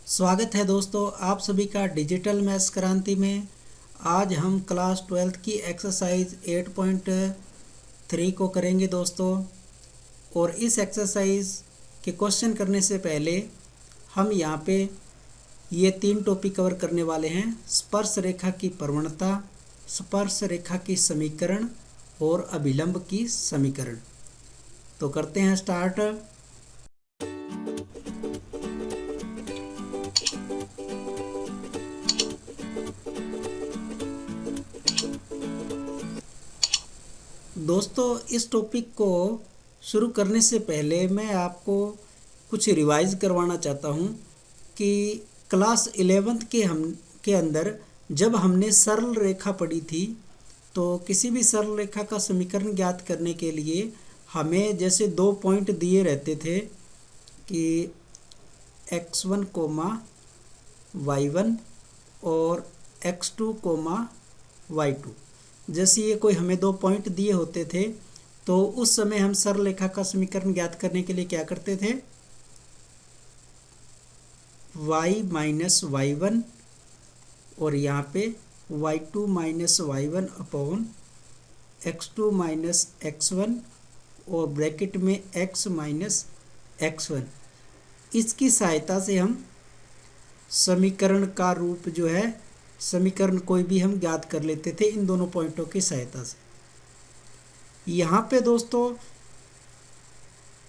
स्वागत है दोस्तों आप सभी का डिजिटल मैथ्स क्रांति में। आज हम क्लास 12th की एक्सरसाइज 8.3 को करेंगे दोस्तों। और इस एक्सरसाइज के क्वेश्चन करने से पहले हम यहाँ पे ये 3 टॉपिक कवर करने वाले हैं: स्पर्श रेखा की प्रवणता, स्पर्श रेखा की समीकरण और अभिलंब की समीकरण। तो करते हैं स्टार्ट। दोस्तों इस टॉपिक को शुरू करने से पहले मैं आपको कुछ रिवाइज करवाना चाहता हूँ कि क्लास 11th के अंदर जब हमने सरल रेखा पढ़ी थी तो किसी भी सरल रेखा का समीकरण ज्ञात करने के लिए हमें जैसे 2 पॉइंट दिए रहते थे कि x1, y1 और x2, y2। जैसे ये कोई हमें 2 पॉइंट दिए होते थे तो उस समय हम सरल रेखा का समीकरण ज्ञात करने के लिए क्या करते थे, y माइनस y1 और यहाँ पे y2 minus y1 upon x2 minus x1 और ब्रैकेट में x माइनस x1। इसकी सहायता से हम समीकरण का रूप जो है, समीकरण कोई भी हम ज्ञात कर लेते थे इन दोनों पॉइंटों की सहायता से। यहाँ पे दोस्तों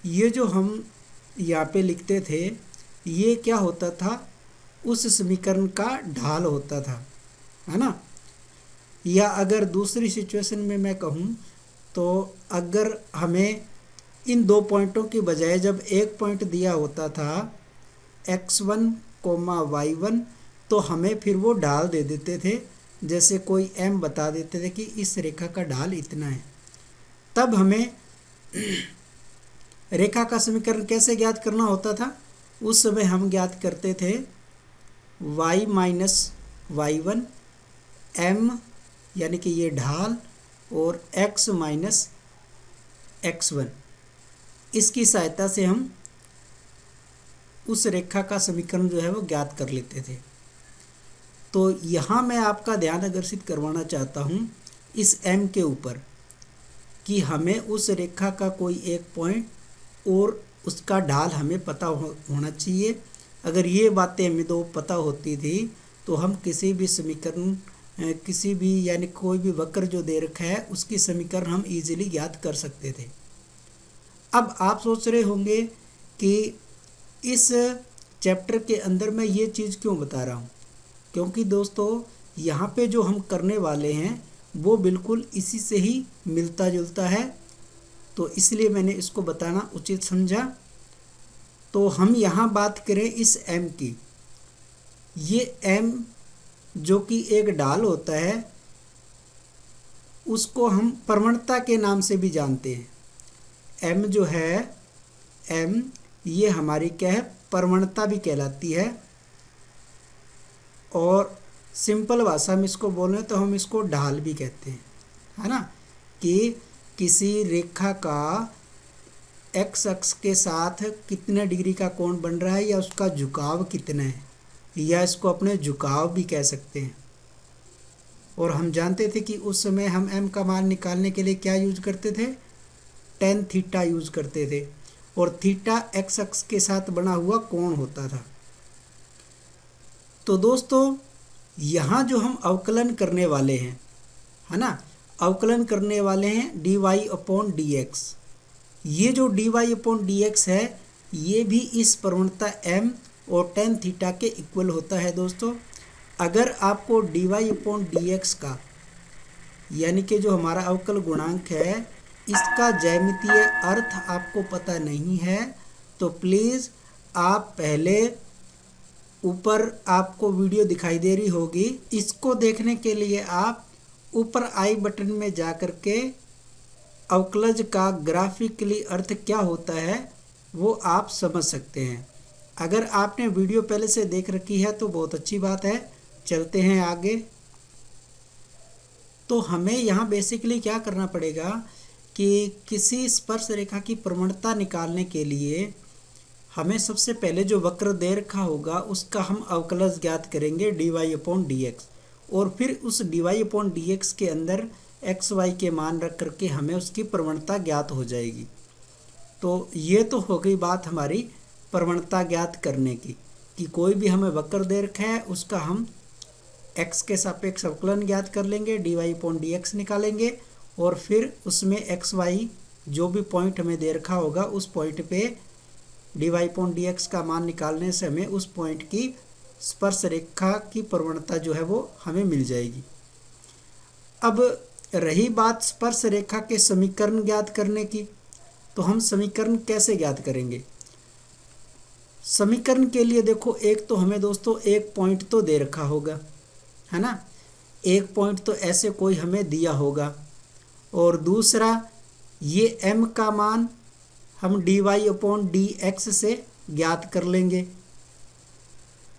ये जो हम यहाँ पे लिखते थे ये क्या होता था, उस समीकरण का ढाल होता था, है ना। या अगर दूसरी सिचुएशन में मैं कहूँ तो अगर हमें इन 2 पॉइंटों की बजाय जब एक पॉइंट दिया होता था x1, y1 तो हमें फिर वो ढाल दे देते थे। जैसे कोई m बता देते थे कि इस रेखा का ढाल इतना है। तब हमें रेखा का समीकरण कैसे ज्ञात करना होता था, उस समय हम ज्ञात करते थे y माइनस y1 m यानी कि ये ढाल और x माइनस x1। इसकी सहायता से हम उस रेखा का समीकरण जो है वो ज्ञात कर लेते थे। तो यहाँ मैं आपका ध्यान आकर्षित करवाना चाहता हूँ इस m के ऊपर कि हमें उस रेखा का कोई एक पॉइंट और उसका ढाल हमें पता होना चाहिए। अगर ये बातें हमें दो पता होती थी तो हम किसी भी समीकरण, किसी भी यानी कोई भी वक्र जो दे रखा है उसकी समीकरण हम इजीली ज्ञात कर सकते थे। अब आप सोच रहे होंगे कि इस चैप्टर के अंदर मैं ये चीज़ क्यों बता रहा हूँ, क्योंकि दोस्तों यहाँ पे जो हम करने वाले हैं वो बिल्कुल इसी से ही मिलता जुलता है, तो इसलिए मैंने इसको बताना उचित समझा। तो हम यहाँ बात करें इस m की। ये m जो कि एक ढाल होता है उसको हम प्रवणता के नाम से भी जानते हैं। m जो है m ये हमारी क्या है, प्रवणता भी कहलाती है। और सिंपल भाषा में इसको बोलें तो हम इसको ढाल भी कहते हैं, है ना। कि किसी रेखा का x अक्ष के साथ कितने डिग्री का कोण बन रहा है या उसका झुकाव कितना है, या इसको अपने झुकाव भी कह सकते हैं। और हम जानते थे कि उस समय हम m का मान निकालने के लिए क्या यूज करते थे, tan थीटा यूज करते थे। और थीटा x अक्ष के साथ बना हुआ कोण होता था। तो दोस्तों यहाँ जो हम अवकलन करने वाले हैं, है ना, अवकलन करने वाले हैं dy अपॉन dx। ये जो dy अपॉन dx है ये भी इस प्रवणता m और tan थीटा के इक्वल होता है। दोस्तों अगर आपको dy अपॉन dx का यानी कि जो हमारा अवकल गुणांक है इसका ज्यामितीय अर्थ आपको पता नहीं है तो प्लीज़ आप पहले, ऊपर आपको वीडियो दिखाई दे रही होगी, इसको देखने के लिए आप ऊपर आई बटन में जा कर के अवकलज का ग्राफिकली अर्थ क्या होता है वो आप समझ सकते हैं। अगर आपने वीडियो पहले से देख रखी है तो बहुत अच्छी बात है। चलते हैं आगे। तो हमें यहाँ बेसिकली क्या करना पड़ेगा कि किसी स्पर्श रेखा की प्रवणता निकालने के लिए हमें सबसे पहले जो वक्र दे रखा होगा उसका हम अवकलज ज्ञात करेंगे dy/dx, और फिर उस dy/dx के अंदर एक्स वाई के मान रख करके हमें उसकी प्रवणता ज्ञात हो जाएगी। तो ये तो हो गई बात हमारी प्रवणता ज्ञात करने की, कि कोई भी हमें वक्र दे रखा है उसका हम x के सापेक्ष अवकलन ज्ञात कर लेंगे, dy/dx निकालेंगे, और फिर उसमें एक्स वाई जो भी पॉइंट हमें दे रखा होगा उस पॉइंट पे dy/dx का मान निकालने से हमें उस पॉइंट की स्पर्श रेखा की प्रवणता जो है वो हमें मिल जाएगी। अब रही बात स्पर्श रेखा के समीकरण ज्ञात करने की, तो हम समीकरण कैसे ज्ञात करेंगे? समीकरण के लिए देखो, एक तो हमें दोस्तों एक पॉइंट तो दे रखा होगा, है ना, एक पॉइंट तो ऐसे कोई हमें दिया होगा, और दूसरा ये m का मान हम dy/dx से ज्ञात कर लेंगे,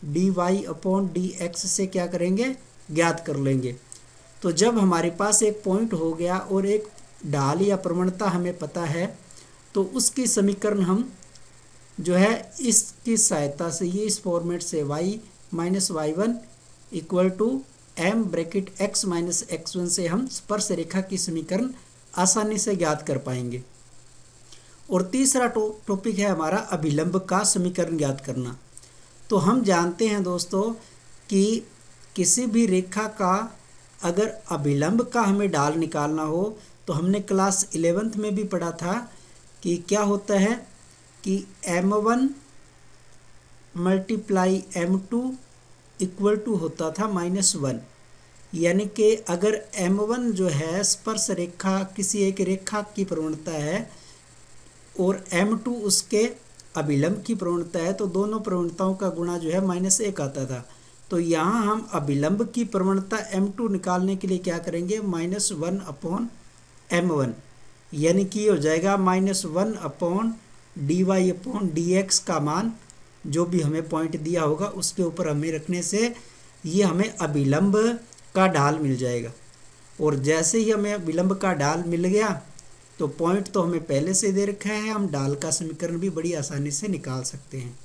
dy/dx से क्या करेंगे, ज्ञात कर लेंगे। तो जब हमारे पास एक पॉइंट हो गया और एक ढाल या प्रवणता हमें पता है, तो उसकी समीकरण हम जो है इसकी सहायता से, ये इस फॉर्मेट से y-y1 equal to m bracket x minus x1 से हम स्पर्श रेखा की समीकरण आसानी से ज्ञात कर पाएंगे। और तीसरा टॉपिक है हमारा अभिलंब का समीकरण ज्ञात करना। तो हम जानते हैं दोस्तों कि किसी भी रेखा का अगर अभिलंब का हमें ढाल निकालना हो, तो हमने क्लास 11th में भी पढ़ा था कि क्या होता है कि m1 multiply m2 equal to होता था -1, यानी कि अगर m1 जो है स्पर्श रेखा किसी एक रेखा की प्रवणता है और m2 उसके अभिलंब की प्रवणता है, तो दोनों प्रवणताओं का गुणा जो है -1 आता था। तो यहाँ हम अभिलंब की प्रवणता m2 निकालने के लिए क्या करेंगे, -1/m1, यानी कि ये हो जाएगा -1/dy/dx का मान जो भी हमें पॉइंट दिया होगा उसके ऊपर हमें रखने से ये हमें अभिलंब का ढाल मिल जाएगा। और जैसे ही हमें अभिलंब का ढाल मिल गया, तो पॉइंट तो हमें पहले से दे रखा है, हम ढाल का समीकरण भी बड़ी आसानी से निकाल सकते हैं।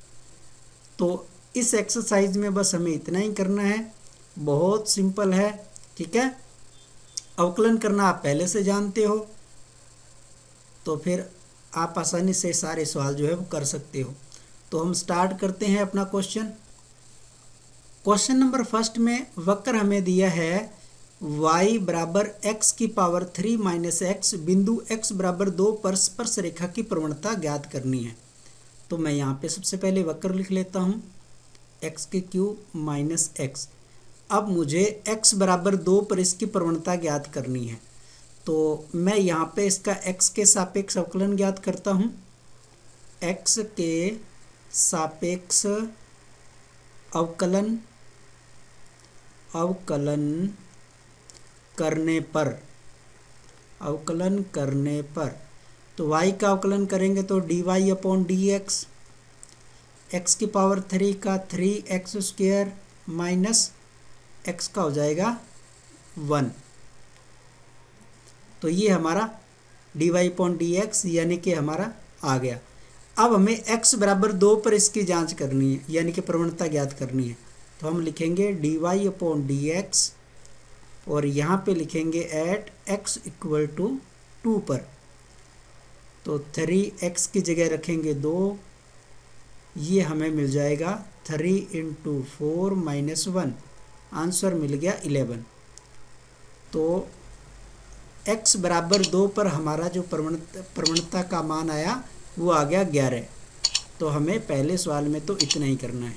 तो इस एक्सरसाइज में बस हमें इतना ही करना है, बहुत सिंपल है, ठीक है। अवकलन करना आप पहले से जानते हो, तो फिर आप आसानी से सारे सवाल जो है वो कर सकते हो। तो हम स्टार्ट करते हैं अपना क्वेश्चन। क्वेश्चन नंबर फर्स्ट में वक्र हमें दिया है y बराबर x⁻³ - x बिंदु x बराबर 2 पर स्पर्श रेखा की प्रवणता ज्ञात करनी है। तो मैं यहाँ पे सबसे पहले वक्र लिख लेता हूँ x³ - x। अब मुझे x बराबर 2 पर इसकी प्रवणता ज्ञात करनी है, तो मैं यहाँ पे इसका x के सापेक्ष अवकलन ज्ञात करता हूँ। x के सापेक्ष अवकलन करने पर तो y का अवकलन करेंगे तो dy/dx, x⁻³ का 3x² माइनस x का हो जाएगा 1। तो ये हमारा dy/dx यानी कि हमारा आ गया। अब हमें x बराबर 2 पर इसकी जांच करनी है, यानी कि प्रवणता ज्ञात करनी है। तो हम लिखेंगे dy/dx और यहाँ पे लिखेंगे एट x इक्वल टू 2 पर। तो 3x की जगह रखेंगे 2, ये हमें मिल जाएगा 3 × 4 - 1, आंसर मिल गया 11। तो x बराबर 2 पर हमारा जो प्रवणता का मान आया वो आ गया 11। तो हमें पहले सवाल में तो इतना ही करना है।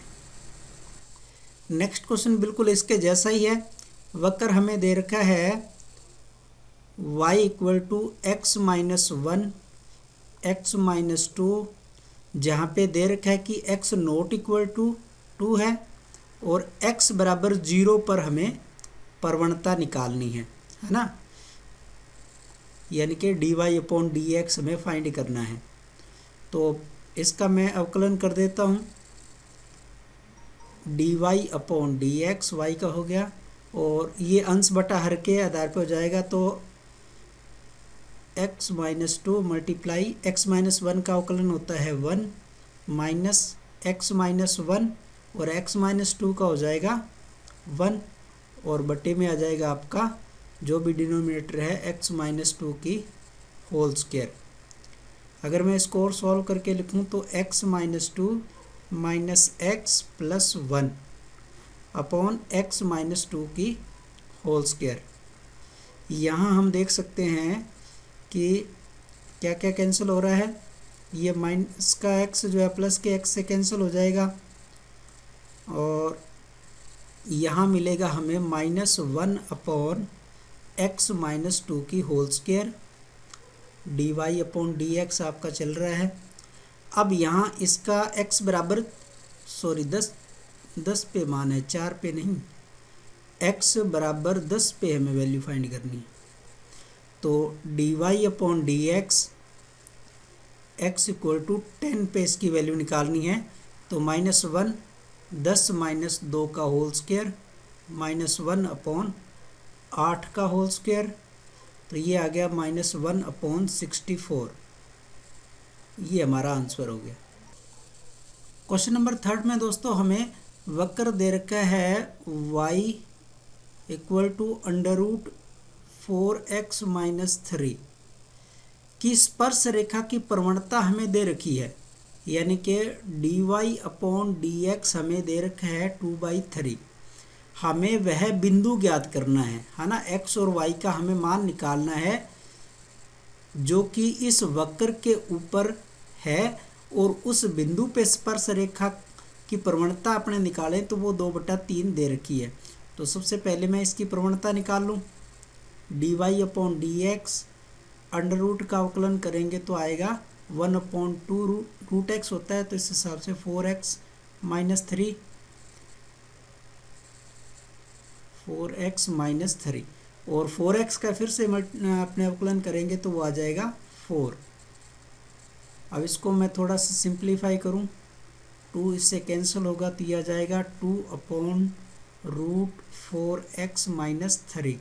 नेक्स्ट क्वेश्चन बिल्कुल इसके जैसा ही है। वक्र हमें दे रखा है y = x-1 x-2, जहाँ पे दे रखा है कि x ≠ 2 है और x बराबर 0 पर हमें प्रवणता निकालनी है ना, यानी कि dy/dx हमें फाइंड करना है। तो इसका मैं अवकलन कर देता हूँ, dy/dx y का हो गया और ये अंश बटा हर के आधार पे हो जाएगा। तो x-2 मल्टीप्लाई x-1 का अवकलन होता है 1 माइनस एक्स माइनस वन और एक्स माइनस टू का हो जाएगा 1 और बटे में आ जाएगा आपका जो भी डिनोमिनेटर है एक्स माइनस टू की होल स्क्वायर। अगर मैं इसको और सॉल्व करके लिखूं तो x minus to minus x plus 1 upon x minus two की होल स्क्वायर। यहाँ हम देख सकते हैं कि क्या क्या कैंसिल हो रहा है, ये माइनस का एक्स जो है प्लस के एक्स से कैंसिल हो जाएगा और यहाँ मिलेगा हमें -1 अपॉन एक्स माइनस टू की whole square. D y upon d x आपका चल रहा है। अब यहाँ इसका x बराबर 10 पे मान है, 4 पे नहीं, x बराबर 10 पे हमें वैल्यू फाइंड करनी है। तो d y upon d x x equal to 10 पे इसकी वैल्यू निकालनी है। तो -1 10 माइनस 2 का होल स्क्वायर -1 अपॉन 8 का होल स्क्वायर, तो ये आ गया -1 अपॉन 64। ये हमारा आंसर हो गया। क्वेश्चन नंबर 3 में दोस्तों हमें वक्र दे रखा है y equal to √4x minus 3 की स्पर्श रेखा की प्रवणता हमें दे रखी है, यानी कि d y upon d x हमें दे रखा है 2/3। हमें वह बिंदु ज्ञात करना है ना, x और y का हमें मान निकालना है जो कि इस वक्र के ऊपर है और उस बिंदु पे स्पर्श रेखा की प्रवणता अपने निकालें तो वो 2/3 दे रखी है। तो सबसे पहले मैं इसकी प्रवणता निकाल लूँ, d y upon d x under root का अवकलन करेंगे तो आएगा 1/2 रूट एक्स होता है, तो इस हिसाब से 4x माइनस 3 और 4x का फिर से अपने अवकलन करेंगे तो वो आ जाएगा 4। अब इसको मैं थोड़ा सा सिंप्लीफाई करूं, 2 इससे कैंसिल होगा तो ये आ जाएगा 2/√4x माइनस 3।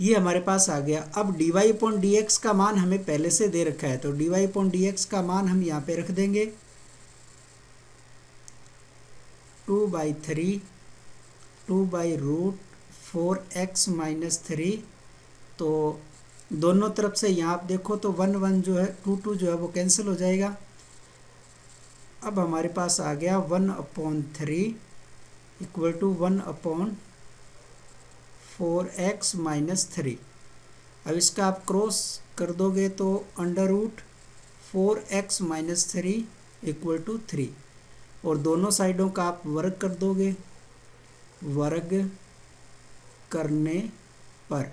ये हमारे पास आ गया। अब d y upon d x का मान हमें पहले से दे रखा है, तो d y upon d x का मान हम यहाँ पे रख देंगे 2/3 2/√4x माइनस 3। तो दोनों तरफ से यहाँ आप देखो तो 1 जो है 2 जो है वो कैंसिल हो जाएगा। अब हमारे पास आ गया 1/3 इक्वल टू 1/4x माइनस 3। अब इसका आप क्रॉस कर दोगे तो √4x माइनस 3 इक्वल टू 3 और दोनों साइडों का आप वर्ग कर दोगे। वर्ग करने पर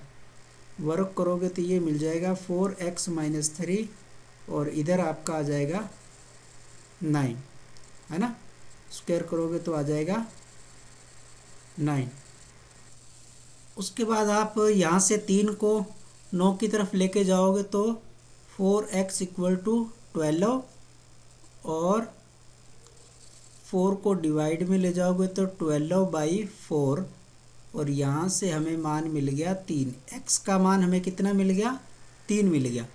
वर्ग करोगे तो ये मिल जाएगा 4x माइनस 3 और इधर आपका आ जाएगा 9, है ना, स्क्वायर करोगे तो आ जाएगा 9। उसके बाद आप यहाँ से 3 को 9 की तरफ लेके जाओगे तो 4x इक्वल टू 12 और 4 को डिवाइड में ले जाओगे तो 12/4 और यहाँ से हमें मान मिल गया 3। x का मान हमें कितना मिल गया, 3 मिल गया।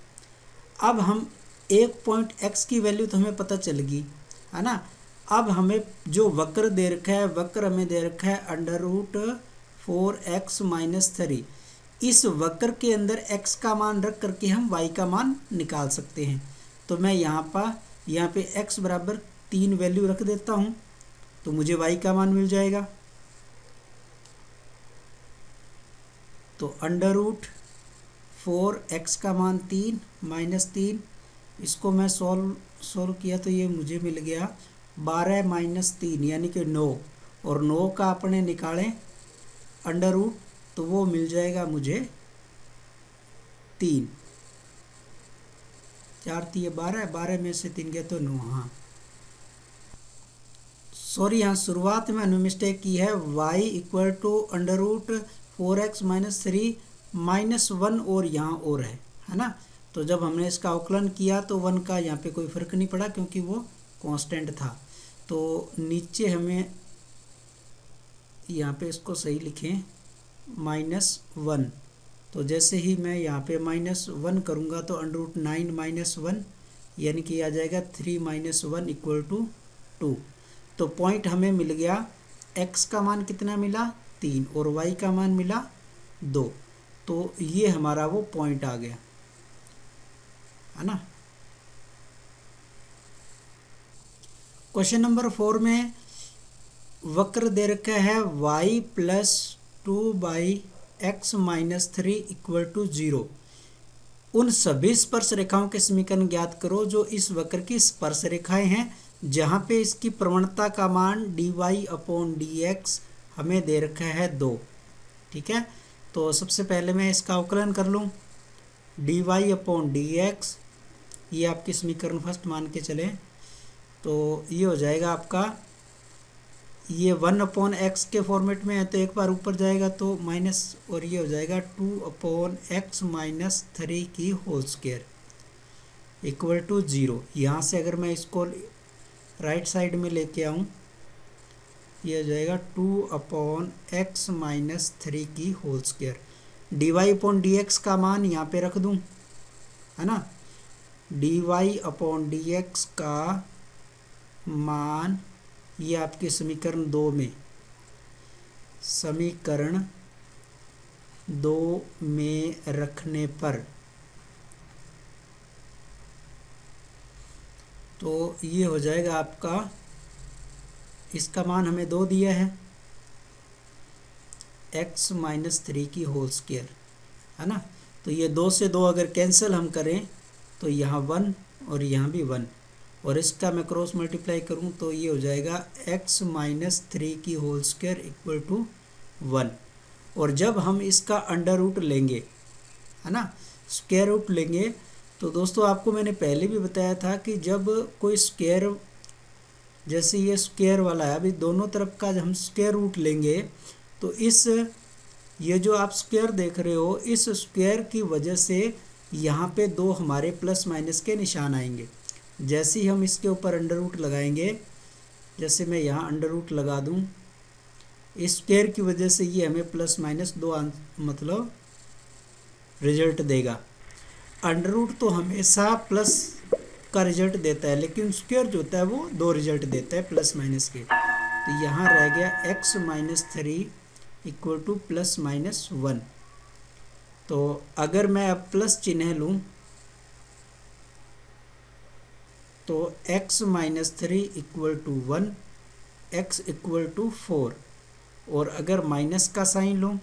अब हम एक पॉइंट x की वैल्यू तो हमें पता चल गई, है ना। अब हमें जो वक्र दे रखा है, वक्र हमें दे रखा है √4x माइनस 3। इस वक्र के अंदर x का मान रख करके हम y का मान निकाल सकते हैं। तो मैं यहाँ पे x बराबर 3 वैल्यू रख देता हूँ तो मुझे y का मान मिल जाएगा। तो √4x का मान 3 माइनस 3, इसको मैं सॉल्व किया तो ये मुझे मिल गया 12 माइनस 3 यानी कि 9 और 9 का अपने निकालें अंडर रूट तो वो मिल जाएगा मुझे 3। 4 3 12 में से 3 गया तो 9। हाँ सॉरी, यहाँ शुरुआत में मैंने मिस्टेक की है। y equal to √4x minus 3 -1 और यहाँ और है ना। तो जब हमने इसका अवकलन किया तो 1 का यहाँ पे कोई फ़र्क नहीं पड़ा क्योंकि वो कांस्टेंट था। तो नीचे हमें यहाँ पे इसको सही लिखें -1। तो जैसे ही मैं यहाँ पे -1 करूँगा तो √9 - 1 यानी कि आ जाएगा 3 - 1 = 2। तो पॉइंट हमें मिल गया, x का मान कितना मिला 3 और y का मान मिला 2। तो ये हमारा वो पॉइंट आ गया, है ना। क्वेश्चन नंबर 4 में वक्र दे रखा है y + 2/x - 3 = 0। उन सभी स्पर्श रेखाओं के समीकरण ज्ञात करो जो इस वक्र की स्पर्श रेखाएं हैं, जहां पे इसकी प्रवणता का मान dy/dx हमें दे रखा है 2। ठीक है, तो सबसे पहले मैं इसका अवकलन कर लूँ। dy/dx, ये आपकी समीकरण फर्स्ट मान के चलें, तो ये हो जाएगा आपका, ये 1/x के फॉर्मेट में है तो एक बार ऊपर जाएगा तो माइनस, और ये हो जाएगा 2/x - 3 की होल स्क्वायर = 0। यहाँ से अगर मैं इसको राइट साइड में लेके आऊँ, ये हो जाएगा 2/x - 3 की होल स्क्वायर। dy/dx का मान यहाँ पे रख दूँ, है ना। dy/dx का मान ये आपके समीकरण 2 में, समीकरण 2 में रखने पर तो ये हो जाएगा आपका, इसका मान हमें 2 दिया है, x - 3 की होल स्क्वायर, है ना। तो ये 2 से 2 अगर कैंसिल हम करें तो यहाँ 1 और यहाँ भी 1, और इसका मैं क्रॉस मल्टीप्लाई करूँ तो ये हो जाएगा x - 3 की होल स्क्वायर = 1। और जब हम इसका अंडर रूट लेंगे, है ना, स्क्वायर रूट लेंगे, तो दोस्तों आपको मैंने पहले भी बताया था कि जब कोई स्क्वायर, जैसे ये स्क्वायर वाला है, अभी दोनों तरफ का जब हम स्क्वायर रूट लेंगे तो इस, ये जो आप स्क्वायर देख रहे हो, इस स्क्वायर की वजह से यहाँ पे 2 हमारे प्लस माइनस के निशान आएंगे। जैसे ही हम इसके ऊपर अंडर रूट लगाएंगे, जैसे मैं यहाँ अंडर रूट लगा दूँ, इस स्क्वायर की वजह से ये हमें ±2 मतलब रिजल्ट देगा। अंडर रूट तो हमेशा प्लस का रिजल्ट देता है, लेकिन स्क्वायर जो होता है वो 2 रिजल्ट देता है प्लस माइनस के। तो यहाँ रह गया x - 3 = ±1। तो अगर मैं अब प्लस चिन्ह लूँ तो x - 3 = 1, x = 4, और अगर माइनस का साइन लूँ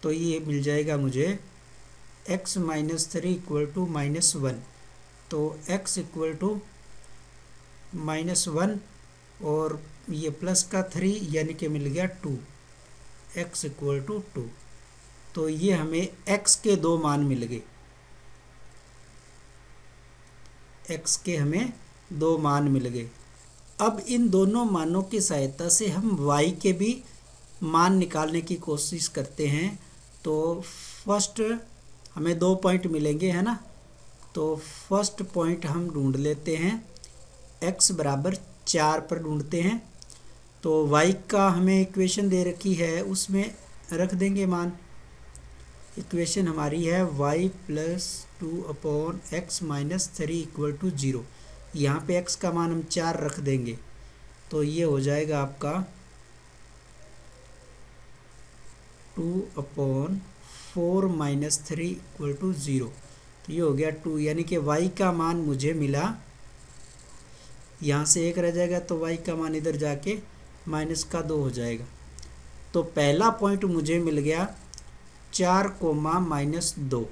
तो ये मिल जाएगा मुझे x - 3 = -1। तो x = -1 और ये प्लस का 3 यानी कि मिल गया 2, x = 2। तो ये हमें x के 2 मान मिल गए, x के हमें 2 मान मिल गए। अब इन दोनों मानों की सहायता से हम y के भी मान निकालने की कोशिश करते हैं। तो फर्स्ट हमें 2 पॉइंट मिलेंगे, है ना। तो फर्स्ट पॉइंट हम ढूंढ लेते हैं, x = 4 पर ढूंढते हैं। तो y का हमें इक्वेशन दे रखी है, उसमें रख देंगे मान। इक्वेशन हमारी है y + 2/x - 3 = 0। यहाँ पे x का मान हम 4 रख देंगे, तो ये हो जाएगा आपका 2/4 - 3 = 0। तो ये हो गया 2, यानी कि y का मान मुझे मिला, यहाँ से 1 रह जाएगा तो y का मान इधर जाके -2 हो जाएगा। तो पहला पॉइंट मुझे मिल गया 4, -2,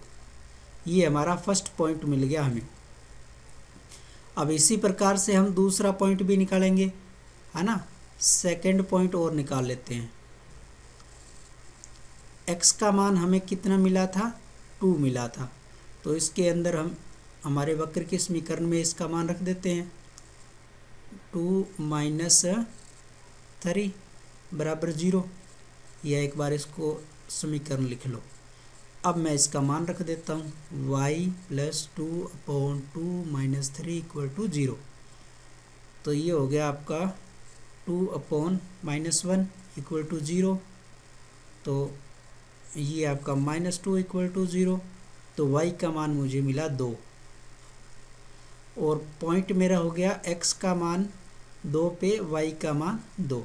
ये हमारा फर्स्ट पॉइंट मिल गया हमें। अब इसी प्रकार से हम दूसरा पॉइंट भी निकालेंगे, है ना। सेकंड पॉइंट और निकाल लेते हैं। x का मान हमें कितना मिला था, 2 मिला था। तो इसके अंदर हम हमारे वक्र के समीकरण में इसका मान रख देते हैं, 2 - 3 = 0। या एक बार इसको समीकरण लिख लो। अब मैं इसका मान रख देता हूँ, y + 2/2 - 3 = 0। तो ये हो गया आपका 2/-1 = 0। तो ये आपका -2 = 0। तो y का मान मुझे मिला 2, और पॉइंट मेरा हो गया x का मान 2 पे y का मान 2।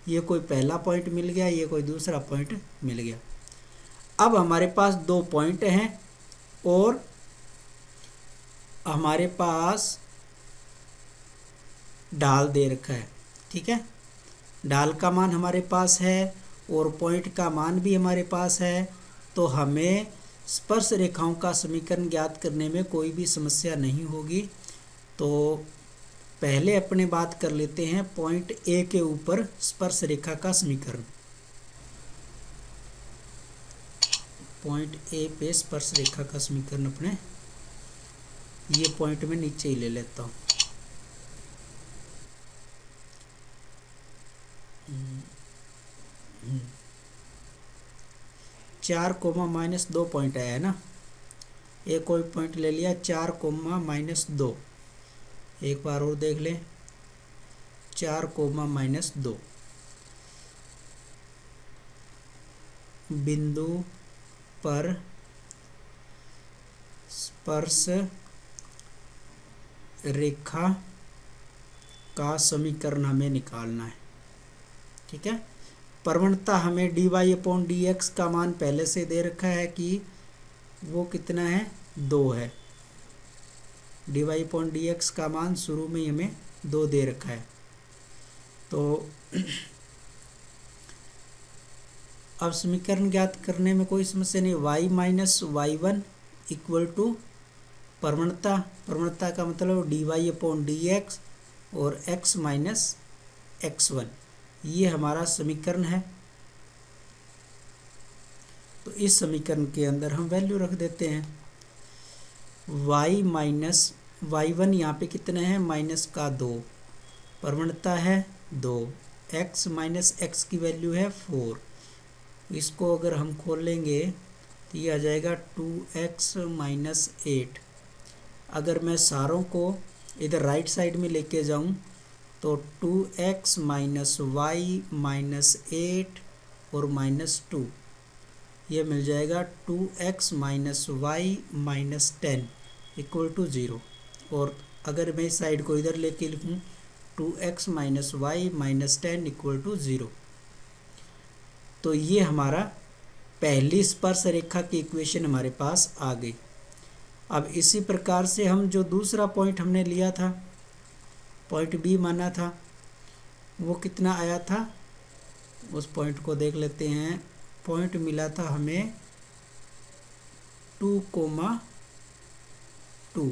ये कोई पहला पॉइंट मिल गया, ये कोई दूसरा पॉइंट मिल गया। अब हमारे पास 2 पॉइंट हैं और हमारे पास ढाल दे रखा है, ठीक है। ढाल का मान हमारे पास है और पॉइंट का मान भी हमारे पास है, तो हमें स्पर्श रेखाओं का समीकरण ज्ञात करने में कोई भी समस्या नहीं होगी। तो पहले अपने बात कर लेते हैं पॉइंट ए के ऊपर स्पर्श रेखा का समीकरण। पॉइंट ए पे स्पर्श रेखा का समीकरण अपने ये पॉइंट में नीचे ही ले लेता हूँ। चार कोमा -2 पॉइंट आया है ना, एक कोई पॉइंट ले लिया 4 कोमा -2। एक बार और देख लें, 4 कोमा -2 बिंदु पर स्पर्श रेखा का समीकरण हमें निकालना है, ठीक है। प्रवणता हमें dy/dx का मान पहले से दे रखा है कि वो कितना है, 2 है। dy/dx का मान शुरू में हमें 2 दे रखा है। तो अब समीकरण ज्ञात करने में कोई समस्या नहीं। y-y1 इक्वल टू प्रवणता, प्रवणता का मतलब dy/dx और x - x1, ये हमारा समीकरण है। तो इस समीकरण के अंदर हम वैल्यू रख देते हैं। y-y1 यहाँ पे कितना है, -2, प्रवणता है 2, x - x की वैल्यू है 4। इसको अगर हम खोलेंगे तो ये आ जाएगा 2x - 8। अगर मैं सारों को इधर राइट साइड में लेके जाऊं तो 2x - y - 8 और -2, ये मिल जाएगा 2x - y - 10 इक्वल टू 0। और अगर मैं इस साइड को इधर लेके लिखूं 2x - y - 10 इक्वल टू 0, तो ये हमारा पहली स्पर्श रेखा की इक्वेशन हमारे पास आ गई। अब इसी प्रकार से हम जो दूसरा पॉइंट हमने लिया था, पॉइंट बी माना था, वो कितना आया था, उस पॉइंट को देख लेते हैं। पॉइंट मिला था हमें 2, 2,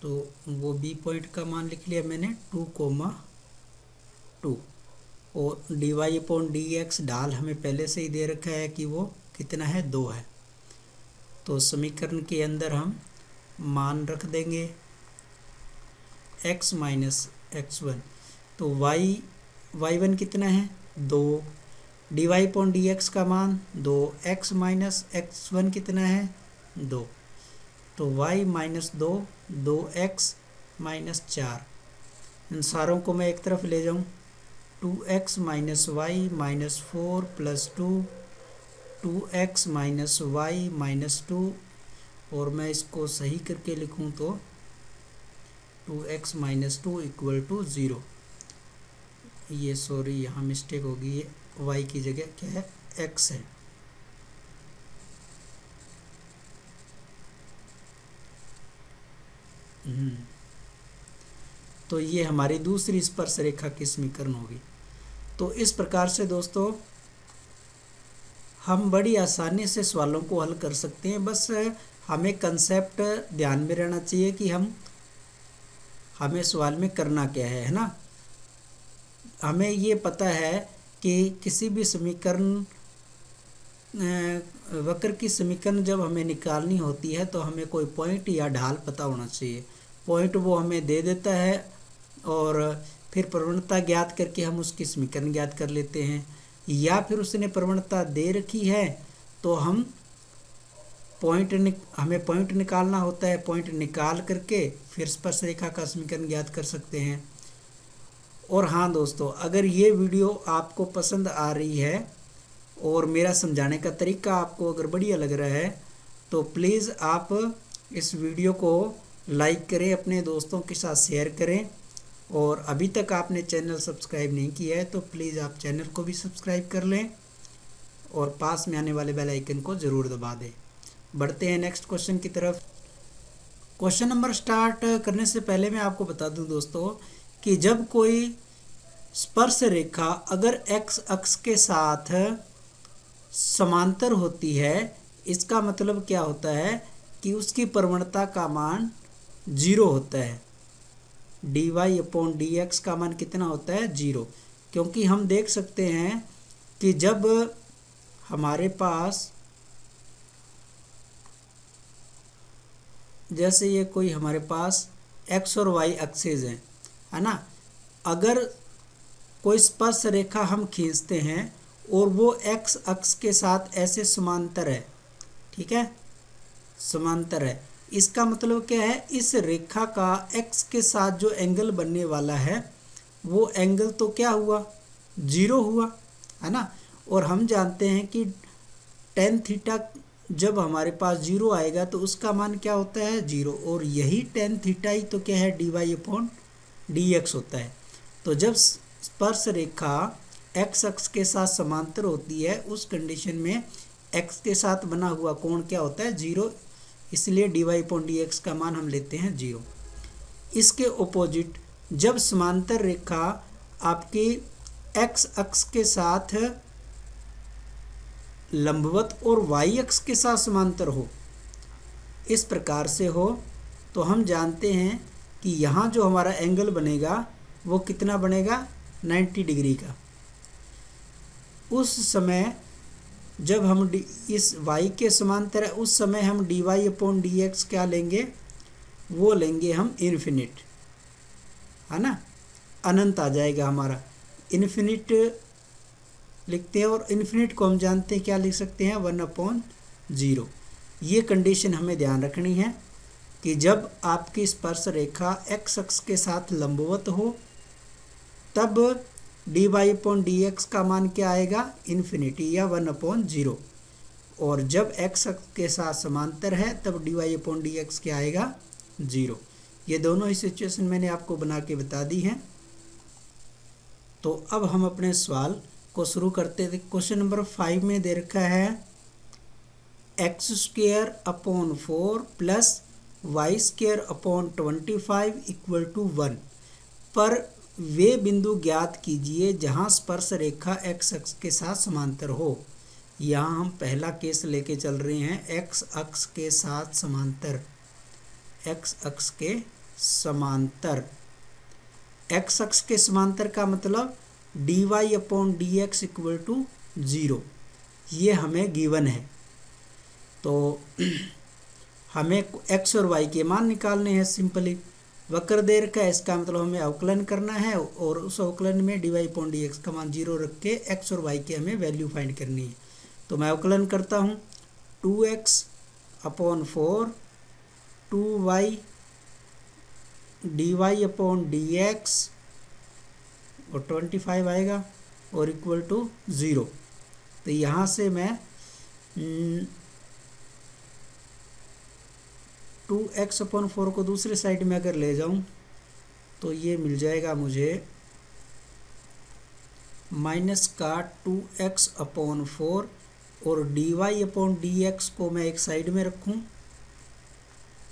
तो वो बी पॉइंट का मान लिख लिया मैंने 2, 2। और dy/dx ढाल हमें पहले से ही दे रखा है कि वो कितना है, 2 है। तो समीकरण के अंदर हम मान रख देंगे x - x1, तो y1 कितना है, 2, dy/dx का मान 2, x - x1 कितना है, 2, तो y - 2, 2x - 4। इन सारों को मैं एक तरफ ले जाऊं, 2x - y - 4 + 2, 2x - y - 2, और मैं इसको सही करके लिखूं तो 2x - 2 इक्वल टू 0। ये सॉरी यहाँ मिस्टेक होगी, ये y की जगह क्या है, x है। तो ये हमारी दूसरी स्पर्श रेखा की समीकरण होगी। तो इस प्रकार से दोस्तों हम बड़ी आसानी से सवालों को हल कर सकते हैं। बस हमें कंसेप्ट ध्यान में रहना चाहिए कि हमें सवाल में करना क्या है ना। हमें ये पता है कि किसी भी समीकरण, वक्र की समीकरण जब हमें निकालनी होती है तो हमें कोई पॉइंट या ढाल पता होना चाहिए। पॉइंट वो हमें दे देता है और फिर प्रवणता ज्ञात करके हम उसकी समीकरण ज्ञात कर लेते हैं, या फिर उसने प्रवणता दे रखी है तो हम हमें पॉइंट निकालना होता है, पॉइंट निकाल करके फिर स्पर्श रेखा का समीकरण ज्ञात कर सकते हैं। और हाँ दोस्तों, अगर ये वीडियो आपको पसंद आ रही है और मेरा समझाने का तरीका आपको अगर बढ़िया लग रहा है तो प्लीज़ आप इस वीडियो को लाइक करें, अपने दोस्तों के साथ शेयर करें, और अभी तक आपने चैनल सब्सक्राइब नहीं किया है तो प्लीज़ आप चैनल को भी सब्सक्राइब कर लें और पास में आने वाले बेल आइकन को ज़रूर दबा दें। बढ़ते हैं नेक्स्ट क्वेश्चन की तरफ। क्वेश्चन नंबर स्टार्ट करने से पहले मैं आपको बता दूं दोस्तों कि जब कोई स्पर्श रेखा अगर एक्स अक्ष के साथ समांतर होती है, इसका मतलब क्या होता है कि उसकी प्रवणता का मान 0 होता है। dy/dx का मान कितना होता है? 0। क्योंकि हम देख सकते हैं कि जब हमारे पास जैसे ये कोई हमारे पास x और y एक्सिस हैं, है ना, अगर कोई स्पर्श रेखा हम खींचते हैं और वो x अक्ष के साथ ऐसे समांतर है, ठीक है, समांतर है, इसका मतलब क्या है, इस रेखा का x के साथ जो एंगल बनने वाला है वो एंगल तो क्या हुआ? 0 हुआ, है ना। और हम जानते हैं कि tan थीटा जब हमारे पास 0 आएगा तो उसका मान क्या होता है? 0। और यही tan थीटा ही तो क्या है? dy/dx होता है। तो जब स्पर्श रेखा x अक्ष के साथ समांतर होती है उस कंडीशन में x के साथ बना हुआ कोण क्या होता है? 0। इसलिए dy/dx का मान हम लेते हैं 0। इसके ऑपोजिट जब समांतर रेखा आपकी x अक्ष के साथ लंबवत और y अक्ष के साथ समांतर हो, इस प्रकार से हो, तो हम जानते हैं कि यहाँ जो हमारा एंगल बनेगा वो कितना बनेगा? 90 डिग्री का। उस समय जब हम इस y के समांतर है उस समय हम dy/dx क्या लेंगे? वो लेंगे हम इन्फिनिट, है ना, अनंत आ जाएगा हमारा। इन्फिनिट लिखते हैं और इन्फिनिट को हम जानते हैं क्या लिख सकते हैं? 1/0। ये कंडीशन हमें ध्यान रखनी है कि जब आपकी स्पर्श रेखा x अक्ष के साथ लंबवत हो तब dy/dx का मान क्या आएगा? इन्फिनिटी या 1/0। और जब x अक्ष के साथ समांतर है तब dy/dx क्या आएगा? 0। ये दोनों ही सिचुएशन मैंने आपको बना के बता दी हैं। तो अब हम अपने सवाल को शुरू करते थे। क्वेश्चन नंबर 5 में दे रखा है x²/4 + y²/25 = 1 पर वे बिंदु ज्ञात कीजिए जहां स्पर्श रेखा x अक्ष के साथ समांतर हो। यहाँ हम पहला केस लेके चल रहे हैं, x अक्ष के साथ समांतर। x अक्ष के समांतर, x अक्ष के समांतर का मतलब dy/dx = 0। ये हमें गिवन है। तो हमें x और y के मान निकालने हैं सिंपली। वक्र दे रखा है, इसका मतलब हमें अवकलन करना है और उस अवकलन में dy/dx का मान 0 रख के x और y के हमें वैल्यू फाइंड करनी है। तो मैं अवकलन करता हूँ, 2x/4 2y dy/dx और 25 आएगा और इक्वल टू 0। तो यहाँ से मैं 2x/4 को दूसरे साइड में अगर ले जाऊं तो ये मिल जाएगा मुझे -2x/4 और dy/dx को मैं एक साइड में रखूं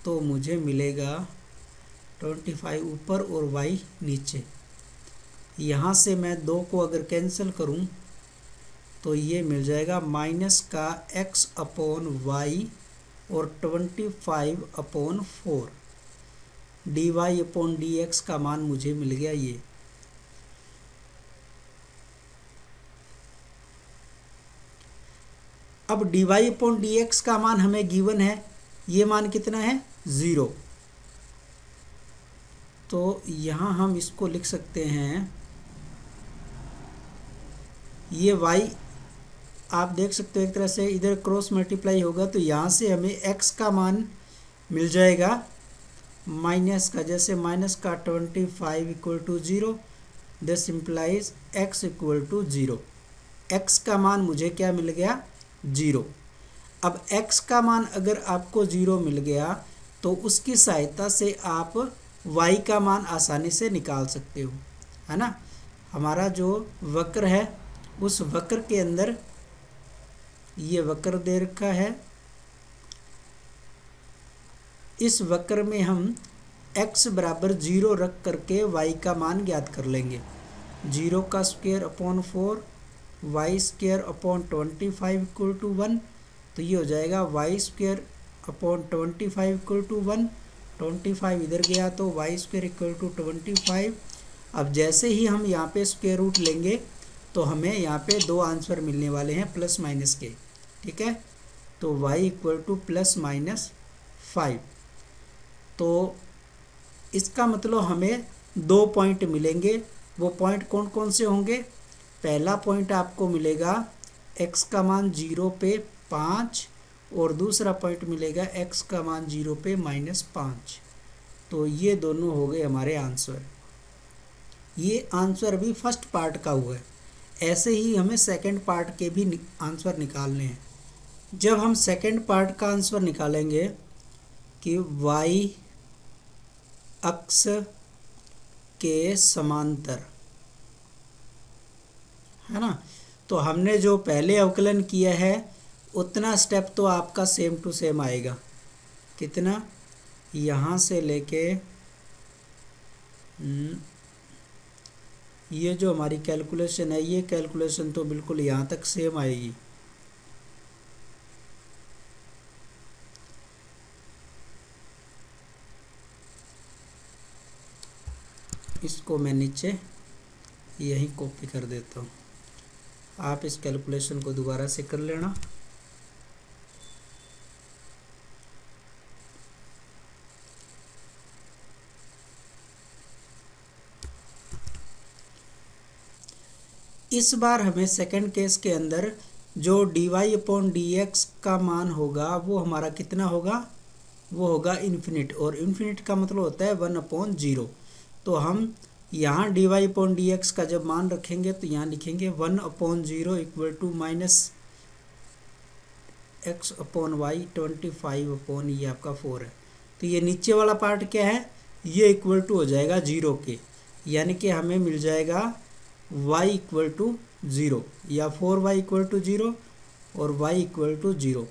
तो मुझे मिलेगा 25 ऊपर और y नीचे। यहाँ से मैं 2 को अगर कैंसिल करूं तो ये मिल जाएगा -x/y और 25/4 dy/dx का मान मुझे मिल गया ये। अब dy/dx का मान हमें गिवन है, ये मान कितना है? 0। तो यहाँ हम इसको लिख सकते हैं, ये y आप देख सकते हो एक तरह से इधर क्रॉस मल्टीप्लाई होगा तो यहाँ से हमें x का मान मिल जाएगा माइनस का, जैसे -25 = 0, दिस इम्प्लाइज x = 0। x का मान मुझे क्या मिल गया, 0। अब x का मान अगर आपको 0 मिल गया तो उसकी सहायता से आप y का मान आसानी से निकाल सकते हो, है ना। हमारा जो वक्र है उस वक्र के अंदर ये वक्र दे रखा है, इस वक्र में हम x बराबर 0 रख करके y का मान ज्ञात कर लेंगे। 0 का square upon 4, y square upon 25 equal to 1, तो ये हो जाएगा y square upon 25 equal to 1। 25 इधर गया तो वाई स्क्वायर इक्वल टू 25। अब जैसे ही हम यहाँ पे स्क्वायर रूट लेंगे तो हमें यहाँ पे दो आंसर मिलने वाले हैं प्लस माइनस के, ठीक है। तो y equal two plus minus 5। तो इसका मतलब हमें 2 पॉइंट मिलेंगे। वो पॉइंट कौन कौन से होंगे? पहला पॉइंट आपको मिलेगा x का मान 0 पे 5 और दूसरा पॉइंट मिलेगा x का मान 0 पे -5। तो ये दोनों हो गए हमारे आंसर। ये आंसर भी फर्स्ट पार्ट का हुआ है। ऐसे ही हमें सेकंड पार्ट के भी आंसर निकालने हैं। जब हम सेकंड पार्ट का आंसर निकालेंगे कि y अक्ष के समांतर, है ना, तो हमने जो पहले अवकलन किया है उतना स्टेप तो आपका सेम टू सेम आएगा। कितना? यहाँ से लेके ये जो हमारी कैलकुलेशन है, ये कैलकुलेशन तो बिल्कुल यहाँ तक सेम आएगी। इसको मैं नीचे यहीं कॉपी कर देता हूँ, आप इस कैलकुलेशन को दोबारा से कर लेना। इस बार हमें सेकंड केस के अंदर जो dy अपॉन dx का मान होगा वो हमारा कितना होगा? वो होगा इन्फिनिट, और इन्फिनिट का मतलब होता है 1/0। तो हम यहाँ dy अपॉन dx का जब मान रखेंगे तो यहाँ लिखेंगे 1/0 equal to minus x upon y 25 upon ये आपका 4 है। तो ये नीचे वाला पार्ट क्या है? ये इक्वल टू हो जाएगा 0 के, यानी कि हमें मिल जाएगा y इक्वल टू 0 या 4y इक्वल टू 0 और y इक्वल टू 0।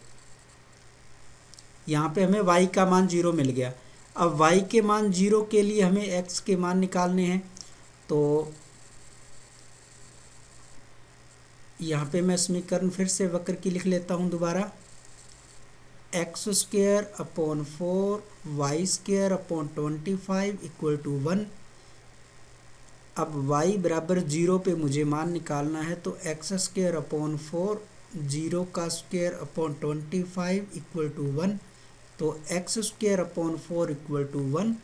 यहाँ पे हमें y का मान 0 मिल गया। अब y के मान 0 के लिए हमें x के मान निकालने हैं। तो यहाँ पे मैं समीकरण फिर से वक्र की लिख लेता हूँ दोबारा। x square upon 4 y square upon 25 equal to 1। अब y बराबर 0 पे मुझे मान निकालना है, तो x स्क्वायर अपॉन 4 0 का स्क्वायर अपॉन 25 इक्वल टू 1। तो x square upon 4 equal to 1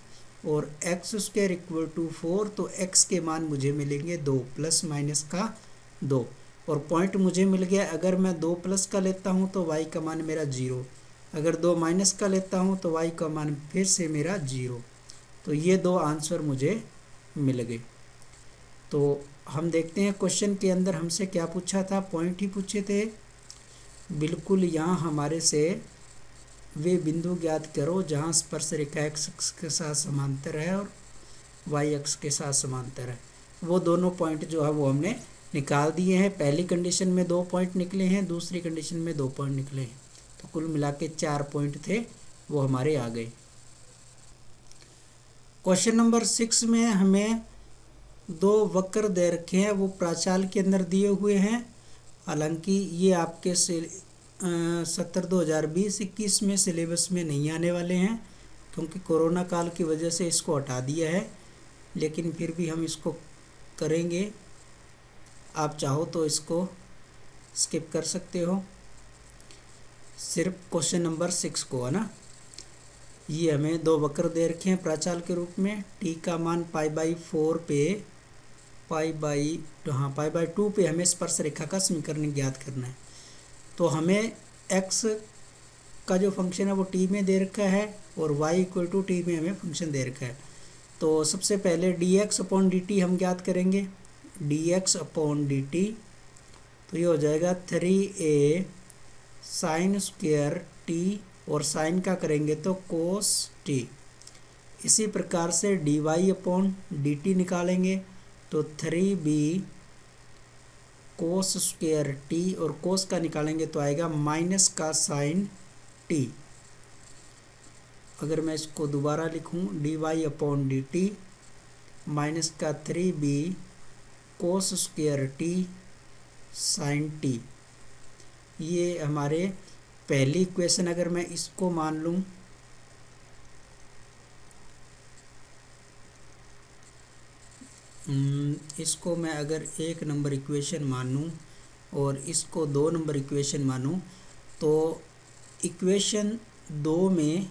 और x स्क्वायर इक्वल टू 4, तो x के मान मुझे मिलेंगे 2 प्लस माइनस का 2, और पॉइंट मुझे मिल गया। अगर मैं 2 प्लस का लेता हूँ तो y का मान मेरा 0, अगर 2 माइनस का लेता हूँ तो y का मान फिर से मेरा 0। तो ये दो आंसर मुझे मिल गए। तो हम देखते हैं क्वेश्चन के अंदर हमसे क्या पूछा था। पॉइंट ही पूछे थे। बिल्कुल यहाँ हमारे से वे बिंदु ज्ञात करो जहाँ स्पर्श रेखा x अक्ष के साथ समांतर है और y अक्ष के साथ समांतर है। वो दोनों पॉइंट जो है वो हमने निकाल दिए हैं। पहली कंडीशन में 2 पॉइंट निकले हैं, दूसरी कंडीशन में 2 पॉइंट निकले हैं, तो कुल मिला के 4 पॉइंट थे वो हमारे आ गए। क्वेश्चन नंबर 6 में हमें 2 वक्र दे रखे हैं, वो प्राचाल के अंदर दिए हुए हैं। हालांकि ये आपके से 2020-21 में सिलेबस में नहीं आने वाले हैं, क्योंकि कोरोना काल की वजह से इसको हटा दिया है, लेकिन फिर भी हम इसको करेंगे। आप चाहो तो इसको स्किप कर सकते हो, सिर्फ क्वेश्चन नंबर 6 को, है ना। ये हमें 2 वक्र दे रखे हैं प्राचाल के रूप में। t का मान π/4 पे π/2 पे हमें स्पर्श रेखा का समीकरण ज्ञात करना है। तो हमें x का जो फंक्शन है वो t में दे रखा है और y इक्वल टू t में हमें फंक्शन दे रखा है। तो सबसे पहले dx अपॉन dt हम ज्ञात करेंगे। dx अपॉन dt, तो ये हो जाएगा 3a साइन स्क्वायर टी, और साइन का करेंगे तो कोस टी। इसी प्रकार से dy अपॉन डी टी निकालेंगे तो 3b कोस स्क्वायर टी, और कोस का निकालेंगे तो आएगा माइनस का साइन टी। अगर मैं इसको दोबारा लिखूं, dy upon d t minus का 3b cos square t sine t. ये हमारे पहली इक्वेशन, अगर मैं इसको मान लूं, इसको मैं अगर 1 नंबर इक्वेशन मानूं और इसको 2 नंबर इक्वेशन मानूं, तो इक्वेशन 2 में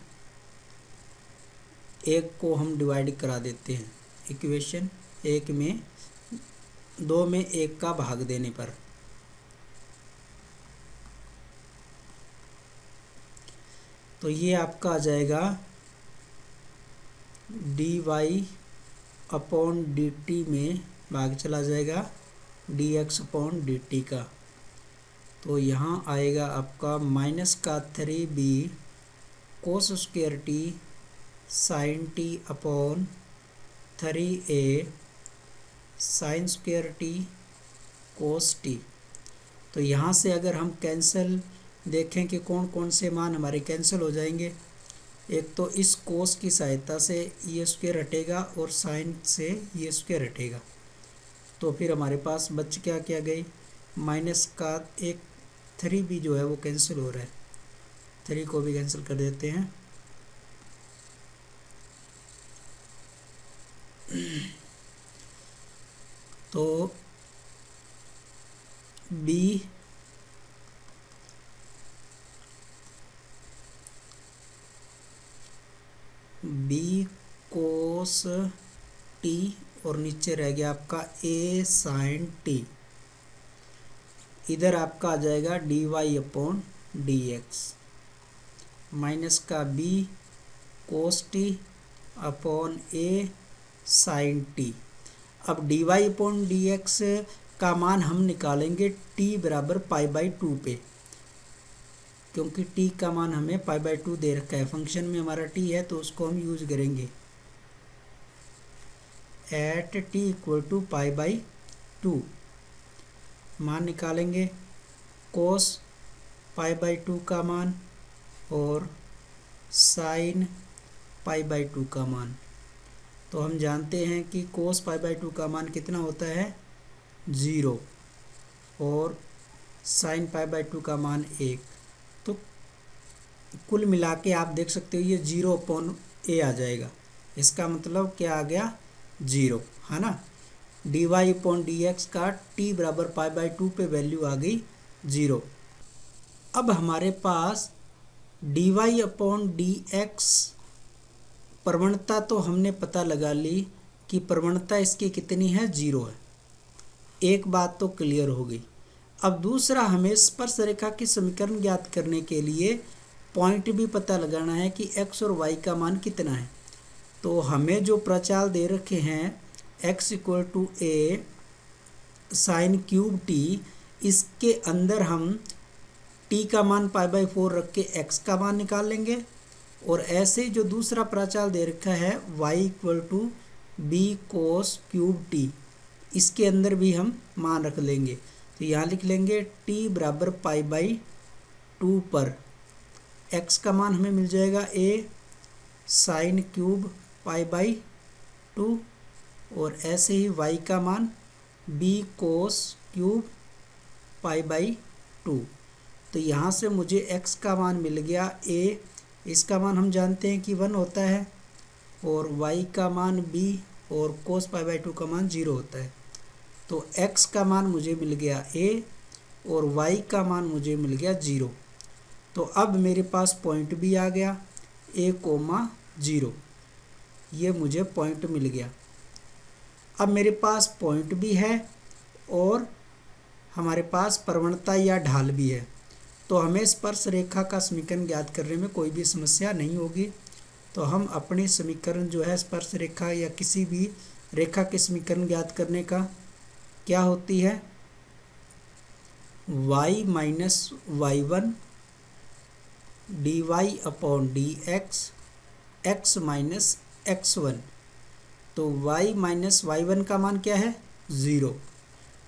एक को हम डिवाइड करा देते हैं, इक्वेशन 1 में 2 में 1 का भाग देने पर। तो ये आपका आ जाएगा dy अपॉन डी टी में भाग चला जाएगा dx अपॉन डी टी का। तो यहाँ आएगा आपका माइनस का 3b cos square t sine t upon 3a sine square t cos t. तो यहाँ से अगर हम कैंसिल देखें कि कौन कौन से मान हमारे कैंसिल हो जाएंगे, एक तो इस कोस की सहायता से ये स्क्वायर हटेगा और साइन से ये स्क्वायर हटेगा, तो फिर हमारे पास बच क्या क्या गई, माइनस का एक 3b जो है वो कैंसिल हो रहा है, 3 को भी कैंसिल कर देते हैं। तो b कोस टी और नीचे रह गया आपका a साइन टी। इधर आपका आ जाएगा dy अपॉन dx माइनस का b cos t upon a sine t. अब dy अपॉन dx का मान हम निकालेंगे t बराबर π/2 पे, क्योंकि t का मान हमें π/2 दे रखा है, फंक्शन में हमारा t है तो उसको हम यूज करेंगे। एट t इक्वल टू π/2 मान निकालेंगे, कोस π/2 का मान और साइन π/2 का मान। तो हम जानते हैं कि कोस π/2 का मान कितना होता है, 0, और साइन π/2 का मान 1। तो कुल मिला के आप देख सकते हो ये 0 अपॉन a आ जाएगा, इसका मतलब क्या आ गया, 0, है ना। dy अपॉन dx का t बराबर π/2 पे वैल्यू आ गई 0। अब हमारे पास dy अपॉन dx प्रवणता तो हमने पता लगा ली कि प्रवणता इसकी कितनी है, 0 है। एक बात तो क्लियर हो गई। अब दूसरा, हमें स्पर्श रेखा की समीकरण ज्ञात करने के लिए पॉइंट भी पता लगाना है कि x और y का मान कितना है। तो हमें जो प्रचाल दे रखे हैं x equal to a sine cube t, इसके अंदर हम t का मान π/4 रख के x का मान निकाल लेंगे, और ऐसे जो दूसरा प्रचाल दे रखा है y equal to b cos cube t, इसके अंदर भी हम मान रख लेंगे। तो यहाँ लिख लेंगे t बराबर π/2 पर x का मान हमें मिल जाएगा a साइन क्यूब π/2, और ऐसे ही y का मान b कोस क्यूब π/2। तो यहाँ से मुझे x का मान मिल गया a, इसका मान हम जानते हैं कि 1 होता है, और y का मान b और कोस π/2 का मान 0 होता है। तो x का मान मुझे मिल गया a और y का मान मुझे मिल गया 0। तो अब मेरे पास पॉइंट भी आ गया a,0, ये मुझे पॉइंट मिल गया। अब मेरे पास पॉइंट भी है और हमारे पास प्रवणता या ढाल भी है, तो हमें स्पर्श रेखा का समीकरण ज्ञात करने में कोई भी समस्या नहीं होगी। तो हम अपनी समीकरण जो है स्पर्श रेखा या किसी भी रेखा के समीकरण ज्ञात करने का क्या होती है, y minus y one d y upon d x minus x one. तो y माइनस वाई वन का मान क्या है 0,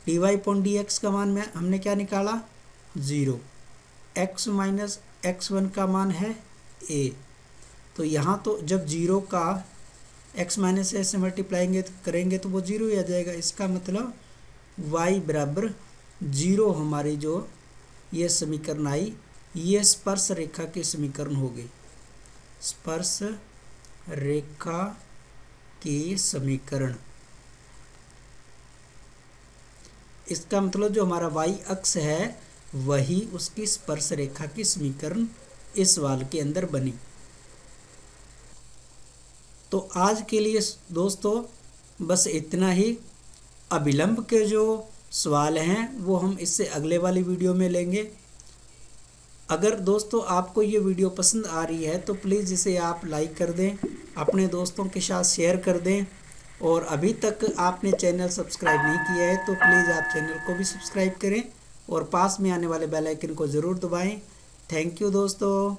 d y upon d x का मान में हमने क्या निकाला 0, x माइनस एक्स वन का मान है a। तो यहाँ तो जब 0 का x माइनस ए से मल्टीप्लाई करेंगे तो वो 0 ही आ जाएगा। इसका मतलब y बराबर 0 हमारी जो ये समीकरण आई ये स्पर्श रेखा के समीकरण हो गई, स्पर्श रेखा के समीकरण। इसका मतलब जो हमारा y अक्ष है वही उसकी स्पर्श रेखा की समीकरण इस सवाल के अंदर बनी। तो आज के लिए दोस्तों बस इतना ही। अभिलंब के जो सवाल हैं वो हम इससे अगले वाली वीडियो में लेंगे। अगर दोस्तों आपको ये वीडियो पसंद आ रही है तो प्लीज़ इसे आप लाइक कर दें, अपने दोस्तों के साथ शेयर कर दें, और अभी तक आपने चैनल सब्सक्राइब नहीं किया है तो प्लीज़ आप चैनल को भी सब्सक्राइब करें और पास में आने वाले बेल आइकन को ज़रूर दबाएं। थैंक यू दोस्तों।